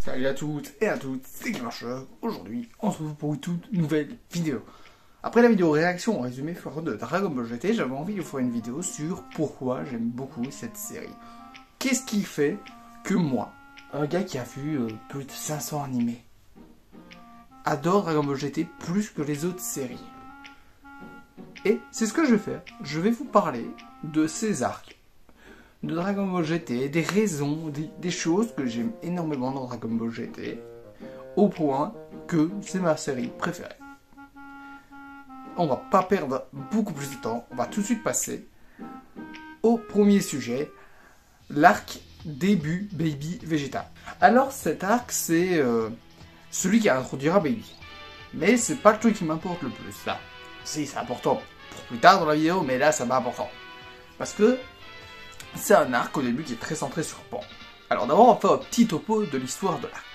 Salut à toutes et à toutes, c'est Grincheux. Aujourd'hui, on se retrouve pour une toute nouvelle vidéo. Après la vidéo réaction en résumé fort de Dragon Ball GT, j'avais envie de faire une vidéo sur pourquoi j'aime beaucoup cette série. Qu'est-ce qui fait que moi, un gars qui a vu plus de 500 animés, adore Dragon Ball GT plus que les autres séries? Et c'est ce que je vais faire. Je vais vous parler de ces arcs de Dragon Ball GT, des raisons, des choses que j'aime énormément dans Dragon Ball GT, au point que c'est ma série préférée. On va pas perdre beaucoup plus de temps, on va tout de suite passer au premier sujet, l'arc début Baby Vegeta. Alors cet arc c'est celui qui introduira Baby, mais c'est pas le truc qui m'importe le plus là. Si, c'est important pour plus tard dans la vidéo, mais là c'est pas important. Parce que c'est un arc au début qui est très centré sur Pan. Alors d'abord on va faire un petit topo de l'histoire de l'arc.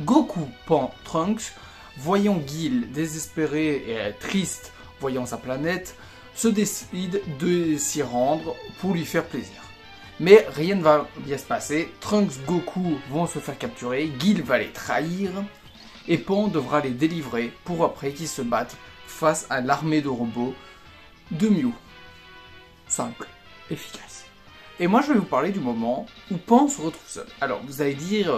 Goku, Pan, Trunks, voyant Guile désespéré et triste, voyant sa planète, se décident de s'y rendre pour lui faire plaisir. Mais rien ne va bien se passer, Trunks, Goku vont se faire capturer, Guile va les trahir, et Pan devra les délivrer pour après qu'ils se battent face à l'armée de robots de Mew. Simple, efficace. Et moi je vais vous parler du moment où Pan se retrouve seul. Alors vous allez dire,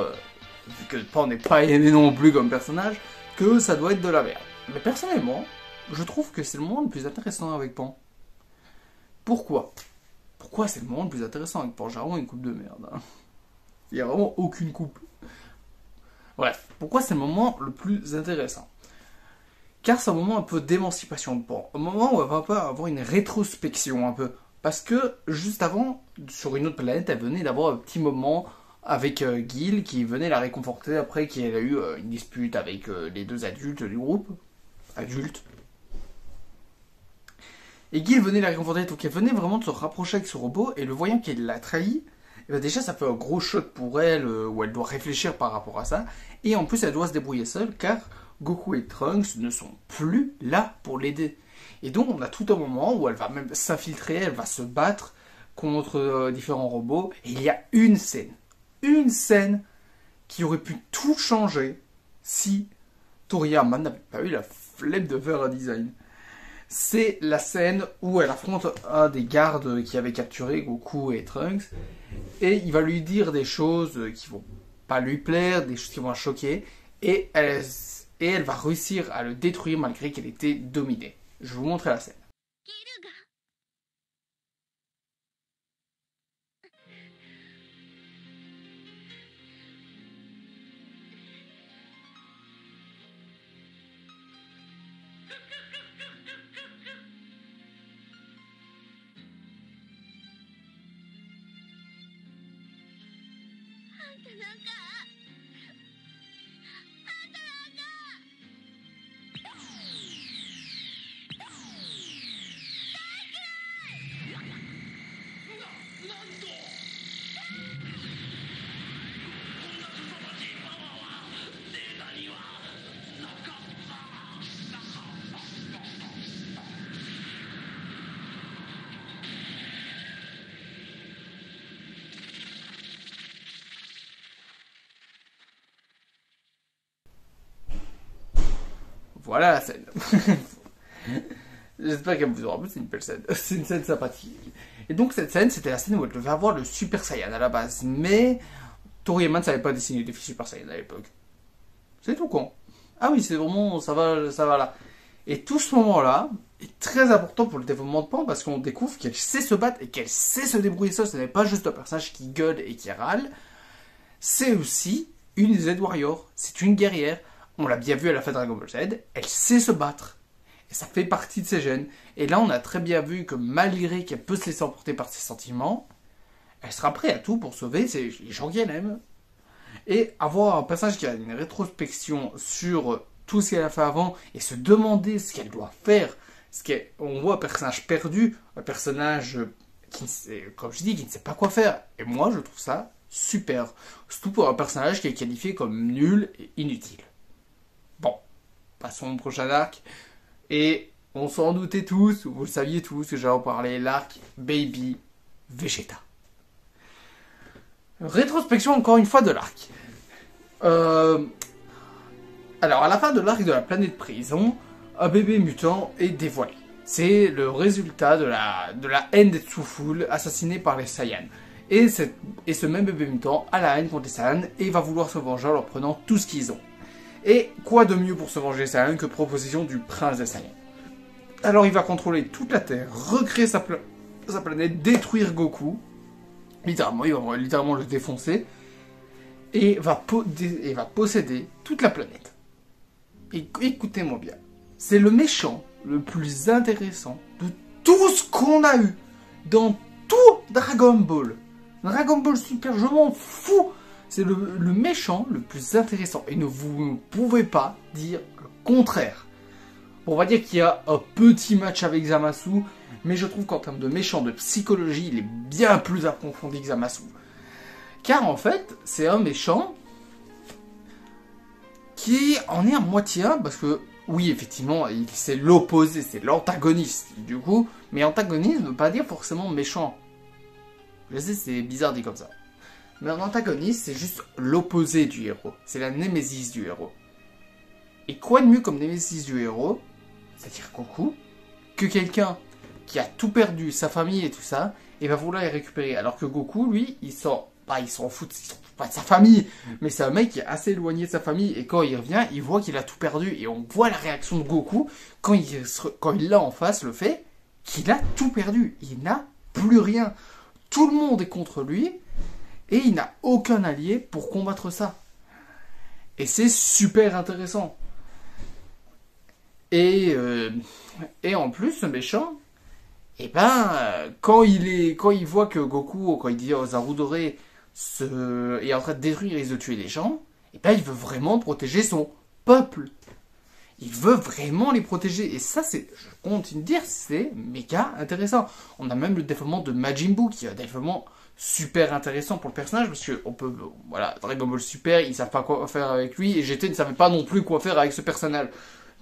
vu que Pan n'est pas aimé non plus comme personnage, que ça doit être de la merde. Mais personnellement, je trouve que c'est le moment le plus intéressant avec Pan. Pourquoi? Pourquoi c'est le moment le plus intéressant avec Pan? J'ai vraiment une coupe de merde. Hein. Il n'y a vraiment aucune coupe. Bref, pourquoi c'est le moment le plus intéressant? Car c'est un moment un peu d'émancipation de Pan. Un moment où elle va pas avoir une rétrospection un peu. Parce que juste avant, sur une autre planète, elle venait d'avoir un petit moment avec Guile qui venait la réconforter après qu'elle a eu une dispute avec les deux adultes du groupe. Adultes. Et Guile venait la réconforter, donc elle venait vraiment de se rapprocher avec ce robot, et le voyant qu'elle l'a trahi, et ben déjà ça fait un gros choc pour elle, où elle doit réfléchir par rapport à ça, et en plus elle doit se débrouiller seule, car Goku et Trunks ne sont plus là pour l'aider. Et donc on a tout un moment où elle va même s'infiltrer, elle va se battre contre différents robots, et il y a une scène qui aurait pu tout changer si Toriyama n'avait pas eu la flemme de faire un design. C'est la scène où elle affronte un des gardes qui avait capturé Goku et Trunks, et il va lui dire des choses qui vont pas lui plaire, des choses qui vont la choquer, et elle va réussir à le détruire malgré qu'elle était dominée. Je vais vous montrer la scène. Voilà la scène. J'espère qu'elle vous aura plu, c'est une belle scène. C'est une scène sympathique. Et donc cette scène, c'était la scène où elle devait avoir le Super Saiyan à la base. Mais Toriyama ne savait pas dessiner des Super Saiyan à l'époque. C'est tout con. Ah oui, c'est vraiment, ça va là. Et tout ce moment-là est très important pour le développement de Pan parce qu'on découvre qu'elle sait se battre et qu'elle sait se débrouiller seule. Ce n'est pas juste un personnage qui gueule et qui râle. C'est aussi une Z-Warrior. C'est une guerrière. On l'a bien vu à la fin de Dragon Ball Z, elle sait se battre. Et ça fait partie de ses gènes. Et là, on a très bien vu que malgré qu'elle peut se laisser emporter par ses sentiments, elle sera prête à tout pour sauver les gens qu'elle aime. Et avoir un personnage qui a une rétrospection sur tout ce qu'elle a fait avant et se demander ce qu'elle doit faire. On voit un personnage perdu, un personnage qui, comme je dis, qui ne sait pas quoi faire. Et moi, je trouve ça super. Surtout pour un personnage qui est qualifié comme nul et inutile. Bon, passons au prochain arc. Et on s'en doutait tous, vous le saviez tous, que j'allais en parler, l'arc Baby Vegeta. Rétrospection encore une fois de l'arc. Alors, à la fin de l'arc de la planète prison, un bébé mutant est dévoilé. C'est le résultat de la haine des Tsuful assassinés par les Saiyans. Et ce même bébé mutant a la haine contre les Saiyans et va vouloir se venger en leur prenant tout ce qu'ils ont. Et quoi de mieux pour se venger des Saiyans que proposition du prince des Saiyans. Alors il va contrôler toute la Terre, recréer sa planète, détruire Goku. Littéralement, il va littéralement le défoncer. Et va posséder toute la planète. Et écoutez-moi bien. C'est le méchant le plus intéressant de tout ce qu'on a eu dans tout Dragon Ball. Dragon Ball Super, je m'en fous. C'est le méchant le plus intéressant. Et vous ne pouvez pas dire le contraire. On va dire qu'il y a un petit match avec Zamasu, mais je trouve qu'en termes de méchant, de psychologie, il est bien plus approfondi que Zamasu. Car en fait, c'est un méchant qui en est à moitié un, parce que, oui, effectivement, c'est l'opposé, c'est l'antagoniste, du coup, mais antagoniste ne veut pas dire forcément méchant. Je sais, c'est bizarre dit comme ça. Mais un antagoniste, c'est juste l'opposé du héros. C'est la némésis du héros. Et quoi de mieux comme némésis du héros, c'est-à-dire Goku, que quelqu'un qui a tout perdu, sa famille et tout ça, et va vouloir les récupérer. Alors que Goku, lui, il s'en fout pas de sa famille, mais c'est un mec qui est assez éloigné de sa famille, et quand il revient, il voit qu'il a tout perdu, et on voit la réaction de Goku, quand il l'a en face, le fait qu'il a tout perdu. Il n'a plus rien. Tout le monde est contre lui, et il n'a aucun allié pour combattre ça. Et c'est super intéressant. Et en plus, ce méchant, quand il voit que Goku, quand il dit aux Zaru doré, est en train de détruire et de tuer les gens, il veut vraiment protéger son peuple. Il veut vraiment les protéger. Et ça, je continue de dire, c'est méga intéressant. On a même le développement de Majin Buu, qui est un développement super intéressant pour le personnage, parce que Dragon Ball Super, ils savent pas quoi faire avec lui, et GT ne savait pas non plus quoi faire avec ce personnage.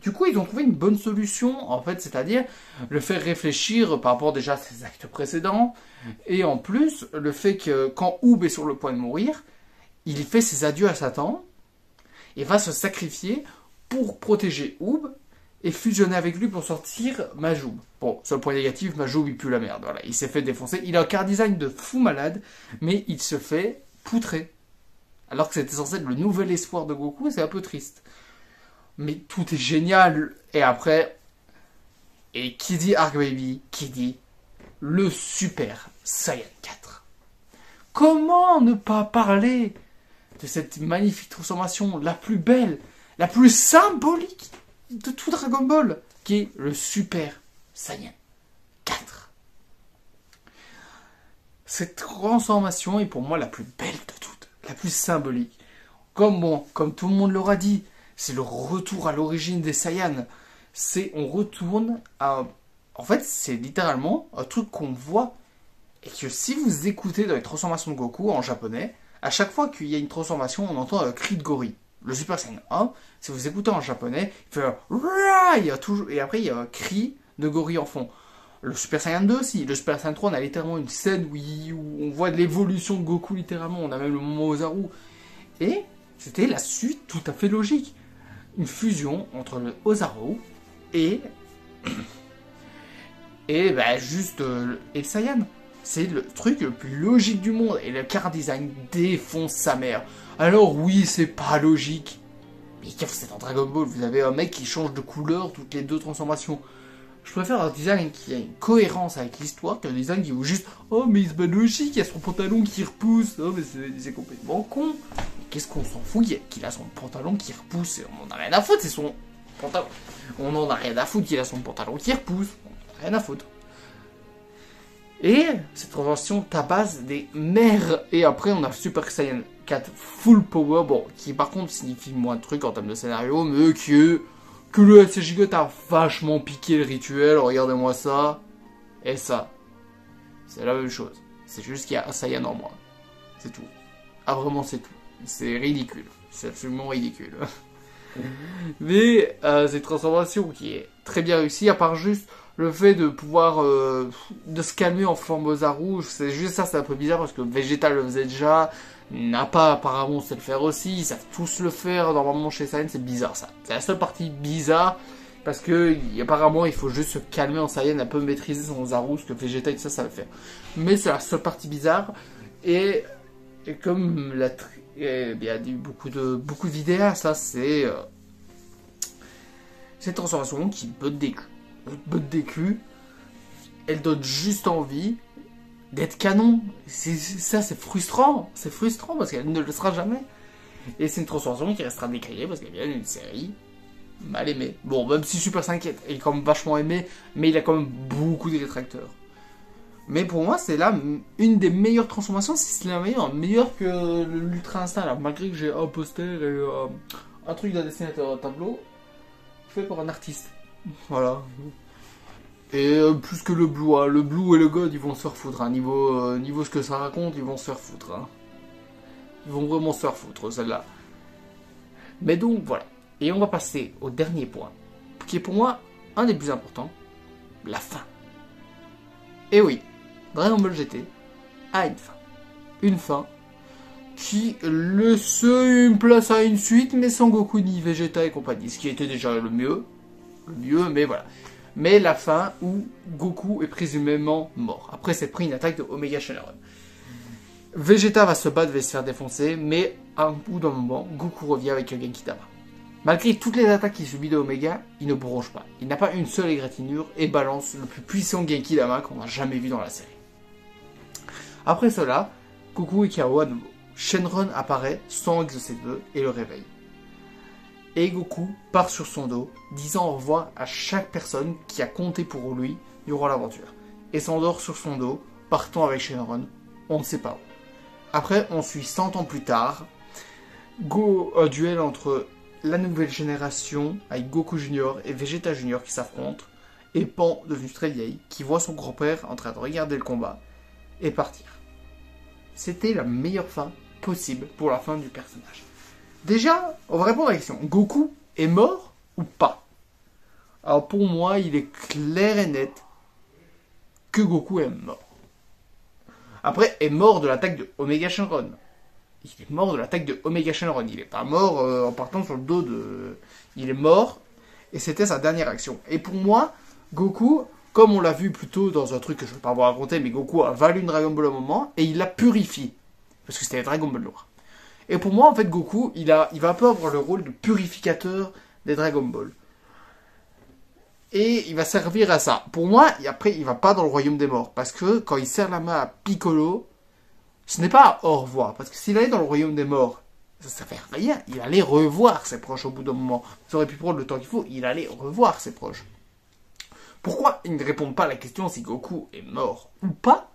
Du coup, ils ont trouvé une bonne solution, en fait, c'est-à-dire le faire réfléchir par rapport déjà à ses actes précédents, et en plus, le fait que quand Oob est sur le point de mourir, il fait ses adieux à Satan, et va se sacrifier pour protéger Oob, et fusionner avec lui pour sortir Majoub. Bon, seul point négatif, Majoub il pue la merde, voilà, il s'est fait défoncer, il a un car design de fou malade, mais il se fait poutrer. Alors que c'était censé être le nouvel espoir de Goku, c'est un peu triste. Mais tout est génial. Et après, et qui dit Arc Baby, qui dit le Super Saiyan 4. Comment ne pas parler de cette magnifique transformation, la plus belle, la plus symbolique de tout Dragon Ball, qui est le Super Saiyan 4. Cette transformation est pour moi la plus belle de toutes, la plus symbolique. Comme tout le monde l'aura dit, c'est le retour à l'origine des Saiyans. On retourne à... En fait, c'est littéralement un truc qu'on voit. Et que si vous écoutez dans les transformations de Goku en japonais, à chaque fois qu'il y a une transformation, on entend un cri de gorille. Le Super Saiyan 1, si vous écoutez en japonais, il fait un... Et après, il y a un cri de gorille en fond. Le Super Saiyan 2 aussi. Le Super Saiyan 3, on a littéralement une scène où on voit de l'évolution de Goku littéralement. On a même le moment Ozaru. Et c'était la suite tout à fait logique. Une fusion entre le Ozaru et le Saiyan. C'est le truc le plus logique du monde. Et le car design défonce sa mère. Alors oui, c'est pas logique. Mais qu'est-ce que c'est dans Dragon Ball? Vous avez un mec qui change de couleur toutes les 2 transformations. Je préfère un design qui a une cohérence avec l'histoire qu'un design qui est juste « Oh, mais c'est pas logique, il y a son pantalon qui repousse. Oh, mais c'est complètement con. » Qu'est-ce qu'on s'en fout qu'il a son pantalon qui repousse? On en a rien à foutre, c'est son pantalon. On en a rien à foutre qu'il a son pantalon qui repousse. On en a rien à foutre. Et cette transformation tabasse des mers. Et après, on a Super Saiyan 4 Full Power. Bon, qui par contre signifie moins de trucs en termes de scénario, mais que le SCJ a vachement piqué le rituel. Regardez-moi ça. Et ça. C'est la même chose. C'est juste qu'il y a un Saiyan en moins. C'est tout. Ah, vraiment, c'est tout. C'est ridicule. C'est absolument ridicule. Mais cette transformation qui est très bien réussie, à part juste le fait de pouvoir de se calmer en forme Ozaru, c'est juste ça, c'est un peu bizarre parce que Vegeta le faisait déjà, Nappa apparemment sait le faire aussi, ils savent tous le faire normalement chez Saiyan, c'est bizarre ça. C'est la seule partie bizarre, parce que apparemment il faut juste se calmer en Saiyan, un peu maîtriser son Zaru, ce que Vegeta et tout ça, ça le fait. Mais c'est la seule partie bizarre, et comme il y a beaucoup de vidéos, ça c'est cette transformation qui botte des culs. Botte des culs, elle donne juste envie d'être canon. Ça c'est frustrant parce qu'elle ne le sera jamais. Et c'est une transformation qui restera décriée parce qu'elle vient d'une série mal aimée. Bon, même si Super 5 est quand même vachement aimé, mais il a quand même beaucoup de détracteurs. Mais pour moi, c'est là une des meilleures transformations, si c'est la meilleure que l'Ultra Instinct. Là, malgré que j'ai un poster et un truc d'un dessinateur à tableau fait par un artiste. Voilà. Et plus que le Blue, hein. Le Blue et le God, ils vont se faire foutre. Hein. Niveau ce que ça raconte, ils vont se faire foutre. Hein. Ils vont vraiment se faire foutre, celle-là. Mais donc, voilà. Et on va passer au dernier point, qui est pour moi un des plus importants, la fin. Et oui, Dragon Ball GT a une fin. Une fin qui laisse une place à une suite, mais sans Goku ni Vegeta et compagnie. Ce qui était déjà le mieux, mais voilà. Mais la fin où Goku est présumément mort. Après s'être pris une attaque de Omega Shenron. Vegeta va se battre, va se faire défoncer, mais à un bout d'un moment, Goku revient avec un Genki Dama. Malgré toutes les attaques qu'il subit de Omega, il ne bronche pas. Il n'a pas une seule égratignure et balance le plus puissant Genki Dama qu'on n'a jamais vu dans la série. Après cela, Goku est KO à nouveau. Shenron apparaît sans exaucer de vœux et le réveille. Et Goku part sur son dos, disant au revoir à chaque personne qui a compté pour lui durant l'aventure. Et s'endort sur son dos, partant avec Shenron, on ne sait pas où. Après, on suit 100 ans plus tard, un duel entre la nouvelle génération, avec Goku Junior et Vegeta Junior qui s'affrontent, et Pan, devenue très vieille, qui voit son grand-père en train de regarder le combat, et partir. C'était la meilleure fin possible pour la fin du personnage. Déjà, on va répondre à la question. Goku est mort ou pas? Alors pour moi, il est clair et net que Goku est mort. Après, est mort de l'attaque de Omega Shenron. Il est mort de l'attaque de Omega Shenron. Il n'est pas mort en partant sur le dos de... Il est mort, et c'était sa dernière action. Et pour moi, Goku, comme on l'a vu plus tôt dans un truc que je ne vais pas vous raconter, mais Goku a valu une Dragon Ball à un moment, et il l'a purifié. Parce que c'était la Dragon Ball noire. Et pour moi, en fait, Goku, il va un peu avoir le rôle de purificateur des Dragon Ball. Et il va servir à ça. Pour moi, et après, il va pas dans le royaume des morts. Parce que quand il serre la main à Piccolo, ce n'est pas au revoir. Parce que s'il allait dans le royaume des morts, ça fait rien. Il allait revoir ses proches au bout d'un moment. Ça aurait pu prendre le temps qu'il faut. Il allait revoir ses proches. Pourquoi ils ne répondent pas à la question si Goku est mort ou pas?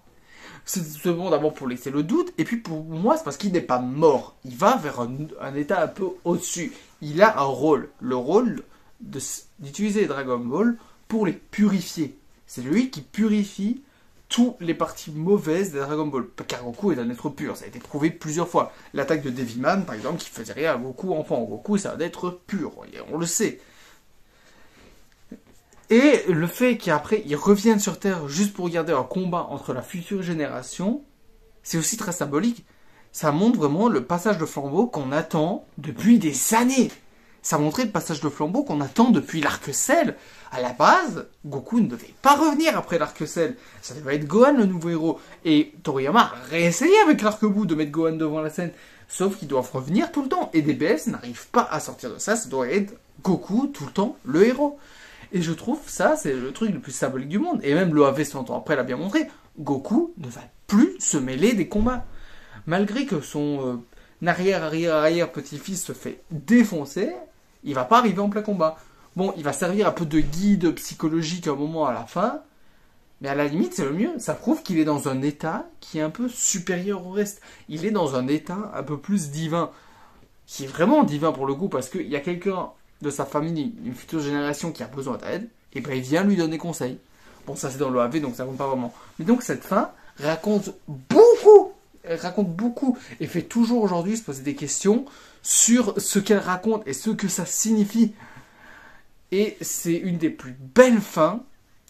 C'est seulement d'abord pour laisser le doute, et puis pour moi, c'est parce qu'il n'est pas mort. Il va vers un état un peu au-dessus. Il a un rôle. Le rôle d'utiliser les Dragon Ball pour les purifier. C'est lui qui purifie toutes les parties mauvaises des Dragon Ball. Car Goku est un être pur. Ça a été prouvé plusieurs fois. L'attaque de Deviman, par exemple, qui faisait rien à Goku enfant. Goku, c'est un être pur. On le sait. Et le fait qu'après, ils reviennent sur Terre juste pour regarder un combat entre la future génération, c'est aussi très symbolique. Ça montre vraiment le passage de flambeau qu'on attend depuis des années. Ça montrait le passage de flambeau qu'on attend depuis l'arc Cell. À la base, Goku ne devait pas revenir après l'arc Cell. Ça devait être Gohan le nouveau héros. Et Toriyama a réessayé avec l'arc Buu de mettre Gohan devant la scène. Sauf qu'ils doivent revenir tout le temps. Et DBS n'arrive pas à sortir de ça. Ça doit être Goku tout le temps le héros. Et je trouve ça, c'est le truc le plus symbolique du monde. Et même le AV 100 ans après l'a bien montré. Goku ne va plus se mêler des combats. Malgré que son arrière petit-fils se fait défoncer, il va pas arriver en plein combat. Bon, il va servir un peu de guide psychologique à un moment à la fin. Mais à la limite, c'est le mieux. Ça prouve qu'il est dans un état qui est un peu supérieur au reste. Il est dans un état un peu plus divin. Qui est vraiment divin pour le coup, parce qu'il y a quelqu'un de sa famille, une future génération qui a besoin d'aide, et ben il vient lui donner conseil. Bon, ça c'est dans le AV, donc ça compte pas vraiment. Mais donc cette fin raconte beaucoup, et fait toujours aujourd'hui se poser des questions sur ce qu'elle raconte et ce que ça signifie. Et c'est une des plus belles fins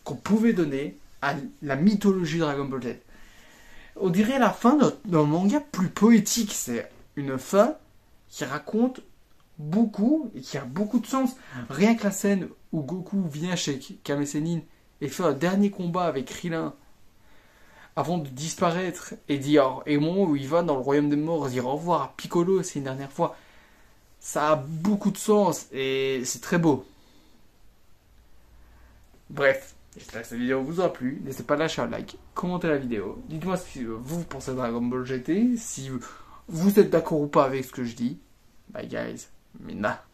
qu'on pouvait donner à la mythologie Dragon Ball Z. On dirait la fin d'un manga plus poétique. C'est une fin qui raconte beaucoup et qui a beaucoup de sens. Rien que la scène où Goku vient chez Kame Sennin et fait un dernier combat avec Krillin avant de disparaître et dire, et au moment où il va dans le royaume des morts dire au revoir à Piccolo, c'est une dernière fois, ça a beaucoup de sens et c'est très beau. Bref, j'espère que cette vidéo vous a plu. N'hésitez pas à lâcher un like, commenter la vidéo. Dites-moi ce que vous pensez de Dragon Ball GT, si vous êtes d'accord ou pas avec ce que je dis. Bye guys, Mina.